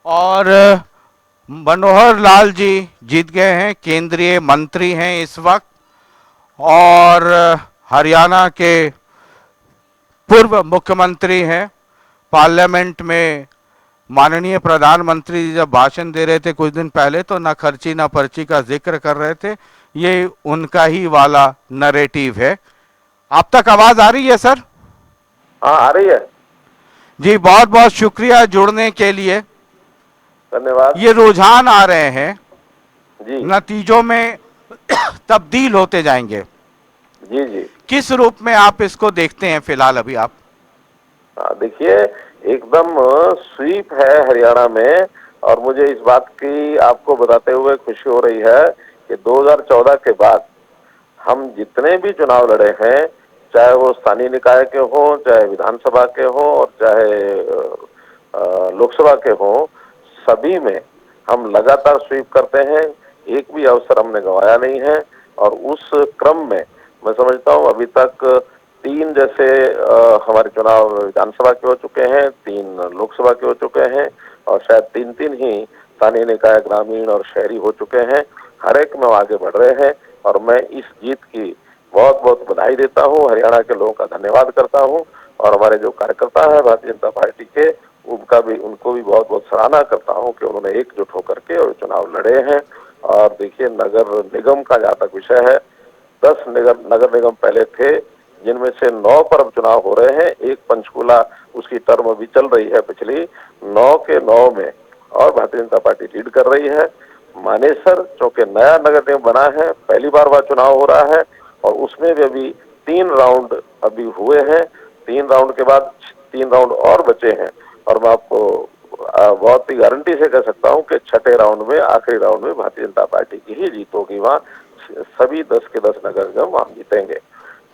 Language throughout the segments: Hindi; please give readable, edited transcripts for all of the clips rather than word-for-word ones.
और मनोहर लाल जी जीत गए हैं, केंद्रीय मंत्री हैं इस वक्त। और हरियाणा के पूर्व मुख्यमंत्री हैं। पार्लियामेंट में माननीय प्रधानमंत्री जी जब भाषण दे रहे थे कुछ दिन पहले, तो ना खर्ची ना पर्ची का जिक्र कर रहे थे। ये उनका ही वाला नरेटिव है। आप तक आवाज आ रही है सर? हाँ, आ रही है। जी, बहुत बहुत शुक्रिया जुड़ने के लिए। धन्यवाद। ये रुझान आ रहे हैं, जी नतीजों में तब्दील होते जाएंगे। जी जी। किस रूप में आप इसको देखते हैं फिलहाल अभी आप? हाँ, देखिए, एकदम स्वीप है हरियाणा में। और मुझे इस बात की आपको बताते हुए खुशी हो रही है कि 2014 के बाद हम जितने भी चुनाव लड़े हैं, चाहे वो स्थानीय निकाय के हों, चाहे विधानसभा के हों, और चाहे लोकसभा के हों, सभी में हम लगातार स्वीप करते हैं। एक भी अवसर हमने गंवाया नहीं है। और उस क्रम में मैं समझता हूँ अभी तक 3 जैसे हमारे चुनाव विधानसभा के हो चुके हैं, 3 लोकसभा के हो चुके हैं, और शायद 3-3 ही स्थानीय निकाय ग्रामीण और शहरी हो चुके हैं। हर एक में आगे बढ़ रहे हैं। और मैं इस जीत की बहुत बहुत बधाई देता हूँ, हरियाणा के लोगों का धन्यवाद करता हूँ। और हमारे जो कार्यकर्ता है भारतीय जनता पार्टी के, उनको भी बहुत बहुत सराहना करता हूँ कि उन्होंने एकजुट होकर के और चुनाव लड़े हैं। और देखिए, नगर निगम का जहाँ तक विषय है, 10 नगर निगम पहले थे, जिनमें से 9 पर अब चुनाव हो रहे हैं। एक पंचकूला, उसकी टर्म अभी चल रही है पिछली, 9 के 9 में और भारतीय जनता पार्टी लीड कर रही है। मानेसर चूंकि नया नगर निगम बना है, पहली बार वह चुनाव हो रहा है, और उसमें भी अभी 3 राउंड अभी हुए हैं। 3 राउंड के बाद 3 राउंड और बचे हैं। और मैं आपको बहुत ही गारंटी से कह सकता हूं कि छठे राउंड में, आखिरी राउंड में भारतीय जनता पार्टी की ही जीत होगी। वहां सभी 10 के 10 नगर निगम हम जीतेंगे।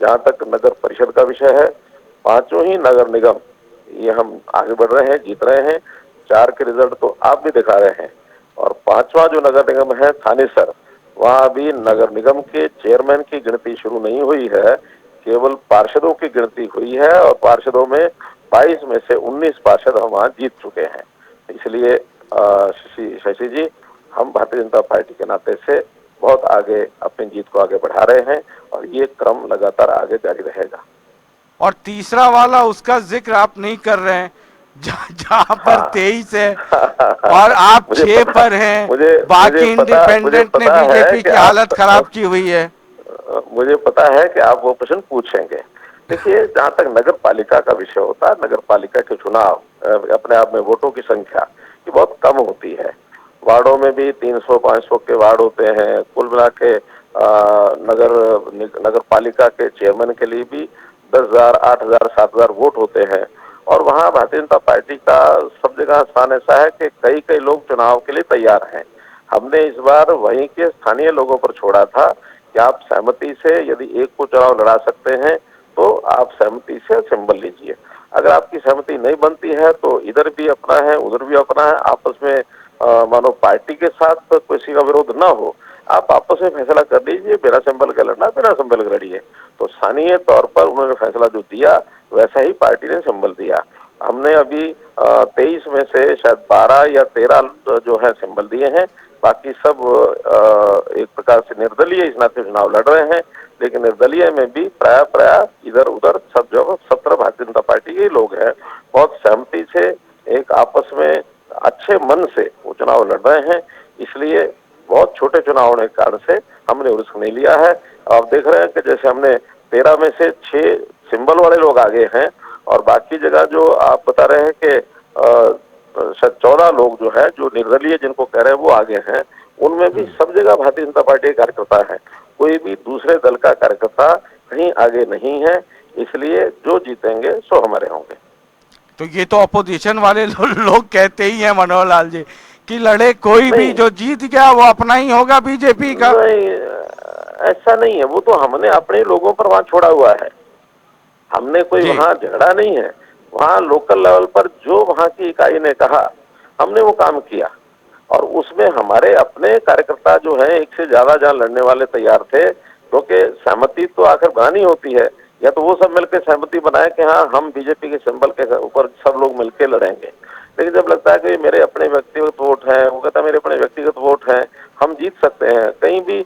जहां तक नगर परिषद का विषय है, पांचों ही नगर निगम ये हम आगे बढ़ रहे हैं, जीत रहे हैं। 4 के रिजल्ट तो आप भी दिखा रहे हैं। और 5वां जो नगर निगम है थानेसर, वहां अभी जी नगर निगम के चेयरमैन की गिनती शुरू नहीं हुई है, केवल पार्षदों की गिनती हुई है। और पार्षदों में 22 में से 19 पार्षद हम वहां जीत चुके हैं। इसलिए शशि जी, हम भारतीय जनता पार्टी के नाते से बहुत आगे अपनी जीत को आगे बढ़ा रहे हैं, और ये क्रम लगातार आगे जारी रहेगा। और तीसरा वाला उसका जिक्र आप नहीं कर रहे हैं, जहां पर हाँ 23 है और आप मुझे 6 पता पर हैं। मुझे बाकी मुझे इंडिपेंडेंट ने पता है बीजेपी कि की हालत खराब की हुई है। मुझे पता है कि आप वो प्रश्न पूछेंगे। देखिए, जहां तक नगर पालिका का विषय होता है, नगर पालिका के चुनाव अपने आप में वोटों की संख्या ये बहुत कम होती है। वार्डों में भी 300-500 के वार्ड होते हैं। कुल मिला के नगर नगर पालिका के चेयरमैन के लिए भी 10,000, 8,000, 7,000 वोट होते हैं। और वहां भारतीय जनता पार्टी का सब जगह स्थान ऐसा है कि कई कई लोग चुनाव के लिए तैयार हैं। हमने इस बार वहीं के स्थानीय लोगों पर छोड़ा था कि आप सहमति से यदि एक को चुनाव लड़ा सकते हैं, तो आप सहमति से सिंबल लीजिए। अगर आपकी सहमति नहीं बनती है, तो इधर भी अपना है, उधर भी अपना है, आपस में मानो पार्टी के साथ किसी का विरोध ना हो, आप आपस में फैसला कर लीजिए, बिना सिंबल के लड़ना, बिना सिंबल के लड़िए। तो स्थानीय तौर पर उन्होंने फैसला जो दिया, वैसा ही पार्टी ने सिंबल दिया। हमने अभी 23 में से शायद 12 या 13 जो है सिंबल दिए हैं। बाकी सब एक प्रकार से निर्दलीय इस नाते चुनाव लड़ रहे हैं। लेकिन निर्दलीय में भी प्राय इधर उधर सब जगह 17 भारतीय जनता पार्टी के लोग हैं। बहुत सहमति से, एक आपस में अच्छे मन से वो चुनाव लड़ रहे हैं। इसलिए बहुत छोटे चुनाव होने के कारण से हमने रिस्क नहीं लिया है। आप देख रहे हैं कि जैसे हमने 13 में से 6 सिंबल वाले लोग आगे हैं, और बाकी जगह जो आप बता रहे हैं कि शायद 14 लोग जो है, जो निर्दलीय जिनको कह रहे हैं, वो आगे हैं। उनमें भी सब जगह भारतीय जनता पार्टी के कार्यकर्ता है। कोई भी दूसरे दल का कार्यकर्ता कहीं आगे नहीं है। इसलिए जो जीतेंगे सो हमारे होंगे। तो ये तो अपोजिशन वाले लोग कहते ही हैं मनोहर लाल जी, कि लड़े कोई भी, नहीं जो जीत गया वो अपना ही होगा बीजेपी का। नहीं, ऐसा नहीं है। वो तो हमने अपने लोगों पर वहां छोड़ा हुआ है। हमने कोई जी वहां झगड़ा नहीं है। वहां लोकल लेवल पर जो वहां की इकाई ने कहा, हमने वो काम किया। और उसमें हमारे अपने कार्यकर्ता जो है, एक से ज्यादा जहां लड़ने वाले तैयार थे, क्योंकि सहमति तो आखिर बनानी होती है। या तो वो सब मिलकर सहमति बनाए कि हाँ, हम बीजेपी के सिंबल के ऊपर सब लोग मिलकर लड़ेंगे, लेकिन जब लगता है कि मेरे अपने व्यक्तिगत वोट हैं, वो कहता है मेरे अपने व्यक्तिगत वोट हैं, हम जीत सकते हैं, कहीं भी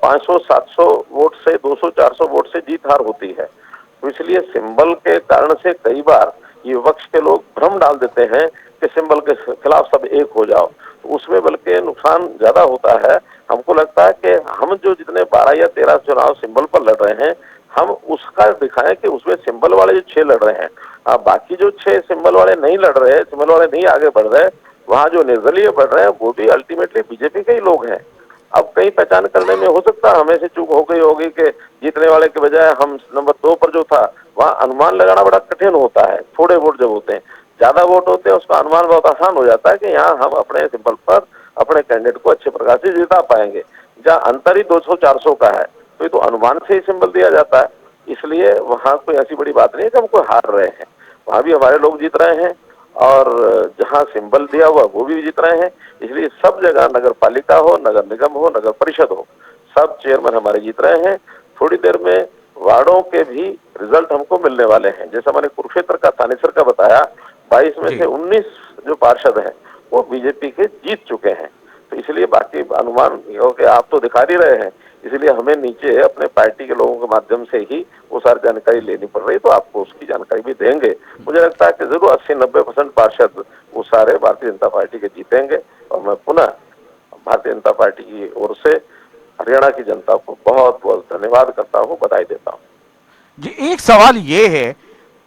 500-700 वोट से, 200-400 वोट से जीत हार होती है। तो इसलिए सिंबल के कारण से कई बार ये विपक्ष के लोग भ्रम डाल देते हैं कि सिंबल के खिलाफ सब एक हो जाओ, तो उसमें बल्कि नुकसान ज्यादा होता है। हमको लगता है कि हम जो जितने 12 या 13 चुनाव सिंबल पर लड़ रहे हैं, हम उसका दिखाएं कि उसमें सिंबल वाले जो 6 लड़ रहे हैं, बाकी जो 6 सिंबल वाले नहीं लड़ रहे, सिंबल वाले नहीं आगे बढ़ रहे, वहां जो निर्दलीय बढ़ रहे हैं वो भी अल्टीमेटली बीजेपी के ही लोग हैं। अब कहीं पहचान करने में हो सकता है हमें से चूक हो गई होगी कि जीतने वाले के बजाय हम नंबर 2 पर जो था, वहाँ अनुमान लगाना बड़ा कठिन होता है। थोड़े वोट जब होते हैं, ज्यादा वोट होते हैं, उसका अनुमान बहुत आसान हो जाता है कि यहाँ हम अपने सिंबल पर अपने कैंडिडेट को अच्छे प्रकार से जिता पाएंगे। जहाँ अंतर ही 200-400 का है, तो ये तो अनुमान से ही सिंबल दिया जाता है। इसलिए वहाँ कोई ऐसी बड़ी बात नहीं है कि हम कोई हार रहे हैं, वहाँ भी हमारे लोग जीत रहे हैं, और जहाँ सिंबल दिया हुआ वो भी जीत रहे हैं। इसलिए सब जगह, नगर पालिका हो, नगर निगम हो, नगर परिषद हो, सब चेयरमैन हमारे जीत रहे हैं। थोड़ी देर में वार्डों के भी रिजल्ट हमको मिलने वाले हैं। जैसा मैंने कुरुक्षेत्र का, थानेसर का बताया, 22 में से जी 19 जो पार्षद हैं वो बीजेपी के जीत चुके हैं। तो इसलिए बाकी अनुमान कि आप तो दिखा नहीं रहे हैं, इसलिए हमें नीचे अपने पार्टी के लोगों के माध्यम से ही वो सारी जानकारी लेनी पड़ रही है, तो आपको उसकी जानकारी भी देंगे। मुझे लगता है कि जरूर 80-90% पार्षद वो सारे भारतीय जनता पार्टी के जीतेंगे, और मैं पुनः भारतीय जनता पार्टी की ओर से हरियाणा की जनता को बहुत बहुत धन्यवाद करता हूँ, बधाई देता हूँ। जी, एक सवाल ये है,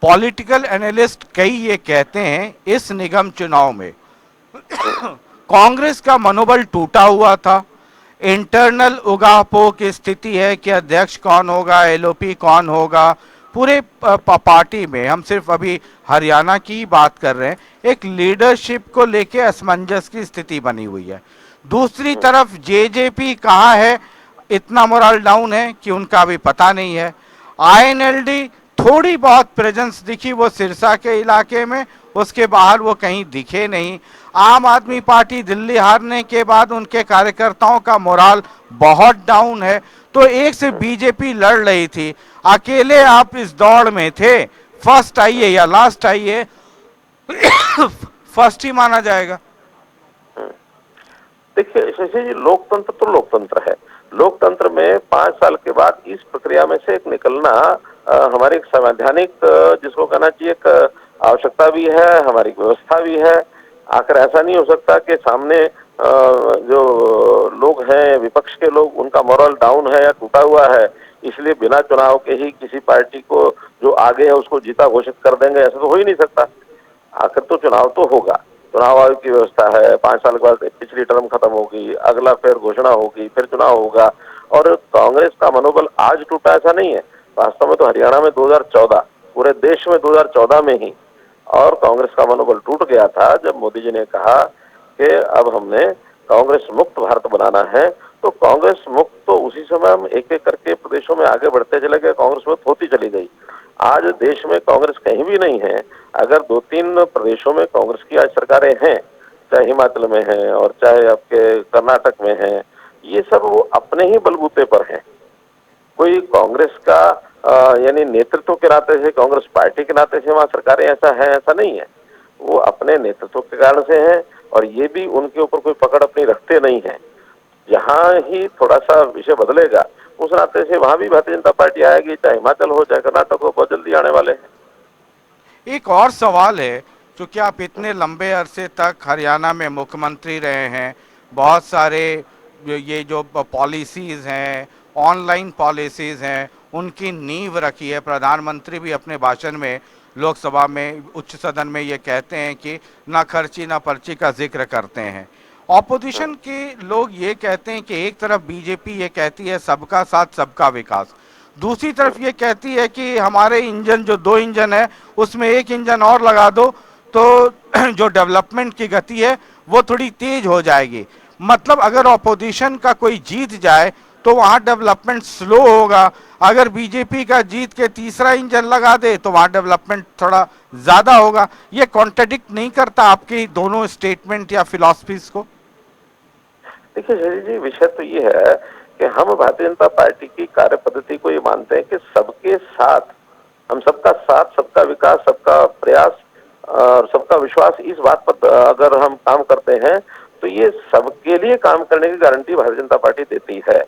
पॉलिटिकल एनालिस्ट कई ये कहते हैं इस निगम चुनाव में कांग्रेस का मनोबल टूटा हुआ था, इंटरनल उगापोह की स्थिति है कि अध्यक्ष कौन होगा, एलओपी कौन होगा, पूरे पार्टी में, हम सिर्फ अभी हरियाणा की ही बात कर रहे हैं, एक लीडरशिप को लेके असमंजस की स्थिति बनी हुई है। दूसरी तरफ जेजेपी कहाँ है, इतना मोरल डाउन है कि उनका अभी पता नहीं है। आईएनएलडी थोड़ी बहुत प्रेजेंस दिखी वो सिरसा के इलाके में, उसके बाहर वो कहीं दिखे नहीं। आम आदमी पार्टी दिल्ली हारने के बाद उनके कार्यकर्ताओं का मोराल बहुत डाउन है। तो एक से बीजेपी लड़ रही थी, अकेले आप इस दौड़ में थे, फर्स्ट आइए या लास्ट आइए फर्स्ट ही माना जाएगा। देखिए शशि जी, लोकतंत्र तो लोकतंत्र है। लोकतंत्र में 5 साल के बाद इस प्रक्रिया में से एक निकलना हमारी एक संवैधानिक, जिसको कहना चाहिए, एक आवश्यकता भी है, हमारी व्यवस्था भी है। आखिर ऐसा नहीं हो सकता कि सामने जो लोग हैं, विपक्ष के लोग, उनका मोरल डाउन है या टूटा हुआ है, इसलिए बिना चुनाव के ही किसी पार्टी को जो आगे है उसको जीता घोषित कर देंगे, ऐसा तो हो ही नहीं सकता। आखिर तो चुनाव तो होगा, चुनाव आयोग की व्यवस्था है, 5 साल के बाद पिछली टर्म खत्म होगी, अगला फिर घोषणा होगी, फिर चुनाव होगा। और कांग्रेस का मनोबल आज टूटा ऐसा नहीं है, वास्तव में तो हरियाणा में 2014, पूरे देश में 2014 में ही और कांग्रेस का मनोबल टूट गया था जब मोदी जी ने कहा कि अब हमने कांग्रेस मुक्त भारत बनाना है। तो कांग्रेस मुक्त तो उसी समय हम एक एक करके प्रदेशों में आगे बढ़ते चले गए, कांग्रेस मुक्त होती चली गई। आज देश में कांग्रेस कहीं भी नहीं है। अगर 2-3 प्रदेशों में कांग्रेस की आज सरकारें हैं, चाहे हिमाचल में है और चाहे आपके कर्नाटक में है, ये सब वो अपने ही बलबूते पर हैं। कोई कांग्रेस का यानी नेतृत्व के नाते से, कांग्रेस पार्टी के नाते से वहाँ सरकारें ऐसा है, ऐसा नहीं है। वो अपने नेतृत्व के कारण से है, और ये भी उनके ऊपर कोई पकड़ अपनी रखते नहीं है। जहाँ ही थोड़ा सा विषय बदलेगा, उस नाते से वहां भी भारतीय जनता पार्टी आएगी, चाहे हिमाचल हो चाहे कर्नाटक हो, बहुत जल्दी आने वाले हैं। एक और सवाल है, क्योंकि आप इतने लंबे अरसे तक हरियाणा में मुख्यमंत्री रहे हैं, बहुत सारे ये जो पॉलिसीज़ हैं, ऑनलाइन पॉलिसीज़ हैं, उनकी नींव रखी है। प्रधानमंत्री भी अपने भाषण में लोकसभा में, उच्च सदन में ये कहते हैं कि ना खर्ची ना पर्ची का जिक्र करते हैं। ऑपोजिशन के लोग ये कहते हैं कि एक तरफ बीजेपी ये कहती है सबका साथ सबका विकास, दूसरी तरफ ये कहती है कि हमारे इंजन जो 2 इंजन है उसमें 1 इंजन और लगा दो तो जो डेवलपमेंट की गति है वो थोड़ी तेज हो जाएगी। मतलब अगर ऑपोजिशन का कोई जीत जाए तो वहाँ डेवलपमेंट स्लो होगा, अगर बीजेपी का जीत के तीसरा इंजन लगा दे तो वहाँ डेवलपमेंट थोड़ा ज़्यादा होगा। ये कॉन्ट्रडिक्ट नहीं करता आपकी दोनों स्टेटमेंट या फिलॉसफीज को? देखिए शशि जी, विषय तो ये है कि हम भारतीय जनता पार्टी की कार्य पद्धति को ये मानते हैं कि सबके साथ, हम सबका साथ, सबका विकास, सबका प्रयास और सबका विश्वास इस बात पर अगर हम काम करते हैं तो ये सबके लिए काम करने की गारंटी भारतीय जनता पार्टी देती है।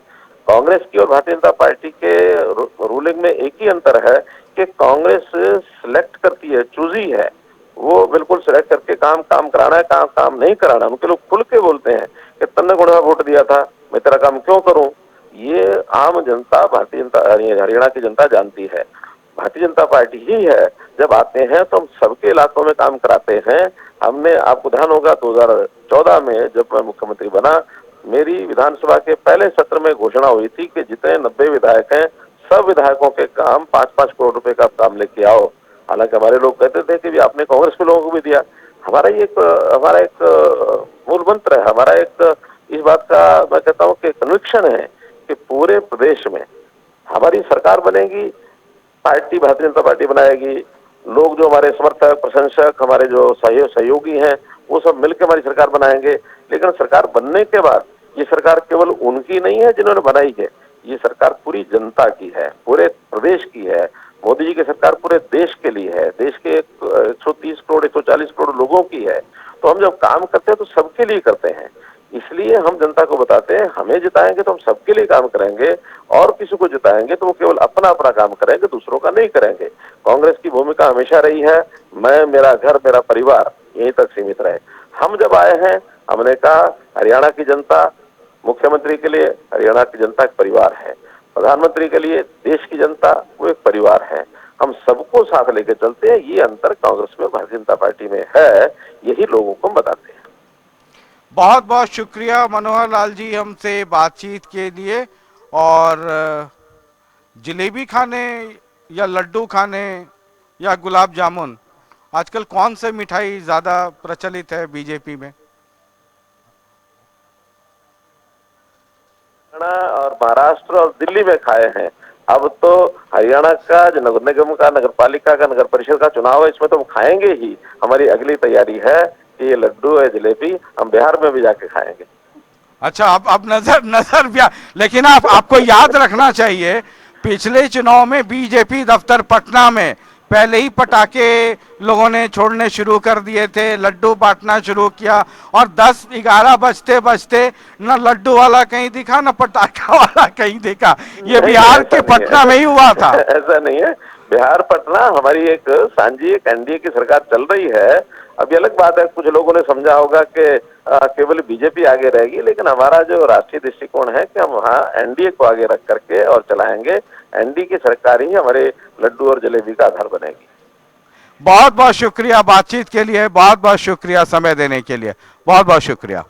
कांग्रेस की और भारतीय जनता पार्टी के रूलिंग में एक ही अंतर है कि कांग्रेस सिलेक्ट करती है, चूजी है, वो बिल्कुल सिलेक्ट करके काम काम कराना है, काम काम नहीं कराना। उनके लोग खुल के बोलते हैं कि तन्ने गुणा वोट दिया था, मैं तेरा काम क्यों करूं। ये आम जनता, भारतीय जनता, हरियाणा की जनता जानती है। भारतीय जनता पार्टी ही है, जब आते हैं तो हम सबके इलाकों में काम कराते हैं। हमने, आपको ध्यान होगा 2014 में जब मैं मुख्यमंत्री बना, मेरी विधानसभा के पहले सत्र में घोषणा हुई थी कि जितने 90 विधायक हैं, सब विधायकों के काम 5-5 करोड़ रुपए का काम लेके आओ। हालांकि हमारे लोग कहते थे कि भी आपने कांग्रेस के लोगों को भी दिया। हमारा एक मूल मंत्र है, हमारा एक इस बात का मैं कहता हूँ कि कन्विक्शन है कि पूरे प्रदेश में हमारी सरकार बनेगी, पार्टी भारतीय जनता पार्टी बनाएगी, लोग जो हमारे समर्थक, प्रशंसक, हमारे जो सहयोगी हैं, वो सब मिलकर हमारी सरकार बनाएंगे। लेकिन सरकार बनने के बाद ये सरकार केवल उनकी नहीं है जिन्होंने बनाई है, ये सरकार पूरी जनता की है, पूरे प्रदेश की है। मोदी जी की सरकार पूरे देश के लिए है, देश के 130 करोड़ 140 करोड़ लोगों की है। तो हम जब काम करते हैं तो सबके लिए करते हैं। इसलिए हम जनता को बताते हैं, हमें जिताएंगे तो हम सबके लिए काम करेंगे, और किसी को जिताएंगे तो वो केवल अपना अपना काम करेंगे, दूसरों का नहीं करेंगे। कांग्रेस की भूमिका हमेशा रही है, मैं, मेरा घर, मेरा परिवार, यहीं तक सीमित रहे। हम जब आए हैं, हमने कहा हरियाणा की जनता, मुख्यमंत्री के लिए हरियाणा की जनता एक परिवार है, प्रधानमंत्री के लिए देश की जनता वो एक परिवार है। हम सबको साथ लेकर चलते हैं। ये अंतर कांग्रेस में, भारतीय जनता पार्टी में है, यही लोगों को बताते हैं। बहुत बहुत शुक्रिया मनोहर लाल जी हमसे बातचीत के लिए। और जलेबी खाने या लड्डू खाने या गुलाब जामुन, आजकल कौन से मिठाई ज्यादा प्रचलित है बीजेपी में? हरियाणा और महाराष्ट्र और दिल्ली में खाए हैं। अब तो हरियाणा का जो नगर निगम का, नगर पालिका का, नगर परिषद का चुनाव है, इसमें तो हम खाएंगे ही। हमारी अगली तैयारी है कि ये लड्डू है, जलेबी, हम बिहार में भी जाके खाएंगे। अच्छा, अब नजर नजर लेकिन आपको याद रखना चाहिए, पिछले चुनाव में बीजेपी दफ्तर पटना में पहले ही पटाखे लोगों ने छोड़ने शुरू कर दिए थे, लड्डू बांटना शुरू किया, और 10-11 बजते बजते न लड्डू वाला कहीं दिखा न पटाखा वाला कहीं दिखा। ये बिहार के पटना में ही हुआ था। ऐसा नहीं है, बिहार पटना हमारी एक सांझी, एक एनडीए की सरकार चल रही है। अभी अलग बात है, कुछ लोगों ने समझा होगा कि केवल बीजेपी आगे रहेगी, लेकिन हमारा जो राष्ट्रीय दृष्टिकोण है कि हम वहाँ एनडीए को आगे रख करके और चलाएंगे। एनडीए की सरकार ही हमारे लड्डू और जलेबी का आधार बनेगी। बहुत बहुत शुक्रिया बातचीत के लिए, बहुत बहुत शुक्रिया समय देने के लिए, बहुत बहुत शुक्रिया।